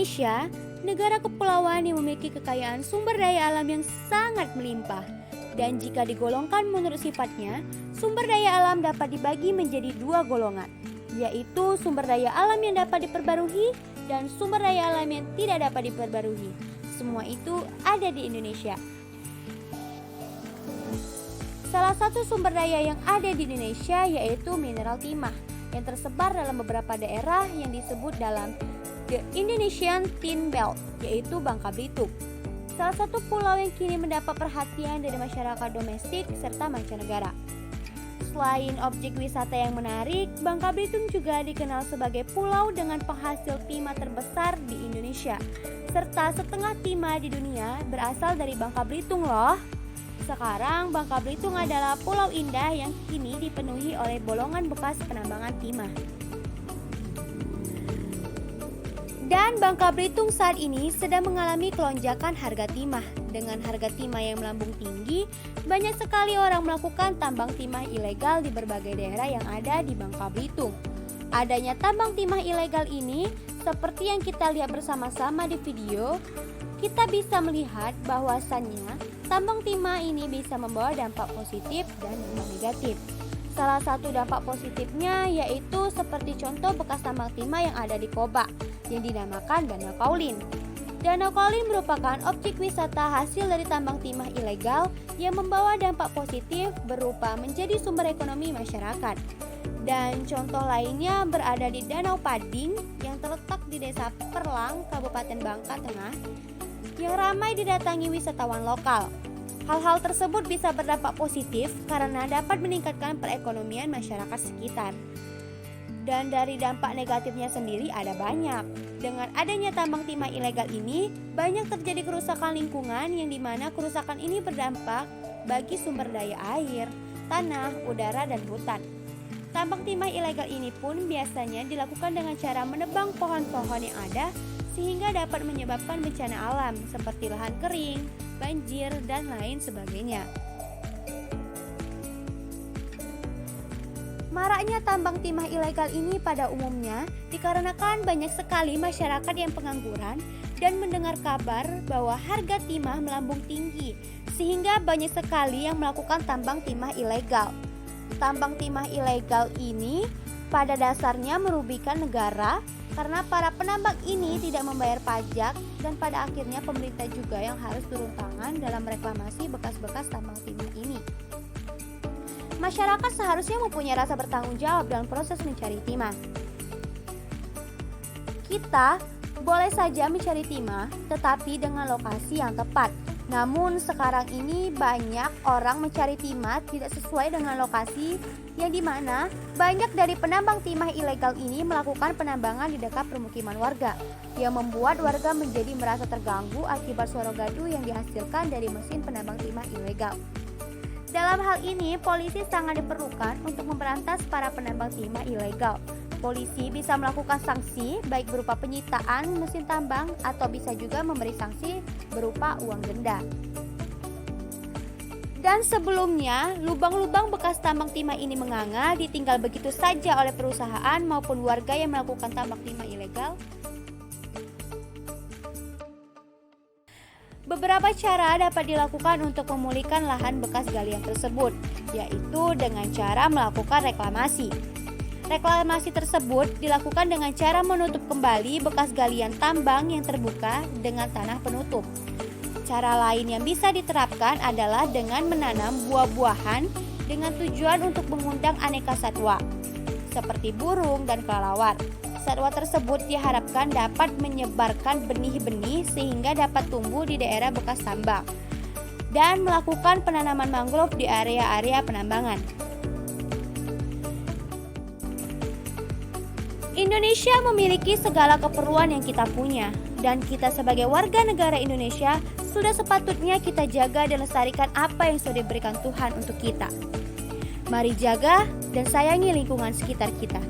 Indonesia, negara kepulauan yang memiliki kekayaan sumber daya alam yang sangat melimpah. Dan jika digolongkan menurut sifatnya, sumber daya alam dapat dibagi menjadi dua golongan, yaitu sumber daya alam yang dapat diperbarui dan sumber daya alam yang tidak dapat diperbarui. Semua itu ada di Indonesia. Salah satu sumber daya yang ada di Indonesia yaitu mineral timah yang tersebar dalam beberapa daerah yang disebut dalam The Indonesian Tin Belt, yaitu Bangka Belitung. Salah satu pulau yang kini mendapat perhatian dari masyarakat domestik serta mancanegara. Selain objek wisata yang menarik, Bangka Belitung juga dikenal sebagai pulau dengan penghasil timah terbesar di Indonesia. Serta setengah timah di dunia berasal dari Bangka Belitung loh. Sekarang Bangka Belitung adalah pulau indah yang kini dipenuhi oleh bolongan bekas penambangan timah. Dan Bangka Belitung saat ini sedang mengalami kelonjakan harga timah. Dengan harga timah yang melambung tinggi, banyak sekali orang melakukan tambang timah ilegal di berbagai daerah yang ada di Bangka Belitung. Adanya tambang timah ilegal ini, seperti yang kita lihat bersama-sama di video, kita bisa melihat bahwasannya tambang timah ini bisa membawa dampak positif dan dampak negatif. Salah satu dampak positifnya yaitu seperti contoh bekas tambang timah yang ada di Koba yang dinamakan Danau Kaulin. Danau Kaulin merupakan objek wisata hasil dari tambang timah ilegal yang membawa dampak positif berupa menjadi sumber ekonomi masyarakat. Dan contoh lainnya berada di Danau Pading yang terletak di Desa Perlang, Kabupaten Bangka Tengah, yang ramai didatangi wisatawan lokal. Hal-hal tersebut bisa berdampak positif karena dapat meningkatkan perekonomian masyarakat sekitar. Dan dari dampak negatifnya sendiri ada banyak. Dengan adanya tambang timah ilegal ini, banyak terjadi kerusakan lingkungan yang dimana kerusakan ini berdampak bagi sumber daya air, tanah, udara, dan hutan. Tambang timah ilegal ini pun biasanya dilakukan dengan cara menebang pohon-pohon yang ada sehingga dapat menyebabkan bencana alam seperti lahan kering, banjir, dan lain sebagainya. Maraknya tambang timah ilegal ini pada umumnya dikarenakan banyak sekali masyarakat yang pengangguran dan mendengar kabar bahwa harga timah melambung tinggi, sehingga banyak sekali yang melakukan tambang timah ilegal. Tambang timah ilegal ini pada dasarnya merugikan negara karena para penambang ini tidak membayar pajak dan pada akhirnya pemerintah juga yang harus turun tangan dalam reklamasi bekas-bekas tambang timah ini. Masyarakat seharusnya mempunyai rasa bertanggung jawab dalam proses mencari timah. Kita boleh saja mencari timah tetapi dengan lokasi yang tepat. Namun sekarang ini banyak orang mencari timah tidak sesuai dengan lokasi yang dimana banyak dari penambang timah ilegal ini melakukan penambangan di dekat permukiman warga yang membuat warga menjadi merasa terganggu akibat suara gaduh yang dihasilkan dari mesin penambang timah ilegal. Dalam hal ini, polisi sangat diperlukan untuk memberantas para penambang timah ilegal. Polisi bisa melakukan sanksi baik berupa penyitaan mesin tambang atau bisa juga memberi sanksi berupa uang denda. Dan sebelumnya, lubang-lubang bekas tambang timah ini menganga ditinggal begitu saja oleh perusahaan maupun warga yang melakukan tambang timah ilegal. Beberapa cara dapat dilakukan untuk memulihkan lahan bekas galian tersebut, yaitu dengan cara melakukan reklamasi. Reklamasi tersebut dilakukan dengan cara menutup kembali bekas galian tambang yang terbuka dengan tanah penutup. Cara lain yang bisa diterapkan adalah dengan menanam buah-buahan dengan tujuan untuk mengundang aneka satwa, seperti burung dan kelelawar. Satwa tersebut diharapkan dapat menyebarkan benih-benih sehingga dapat tumbuh di daerah bekas tambang dan melakukan penanaman mangrove di area-area penambangan. Indonesia memiliki segala keperluan yang kita punya dan kita sebagai warga negara Indonesia sudah sepatutnya kita jaga dan lestarikan apa yang sudah diberikan Tuhan untuk kita. Mari jaga dan sayangi lingkungan sekitar kita.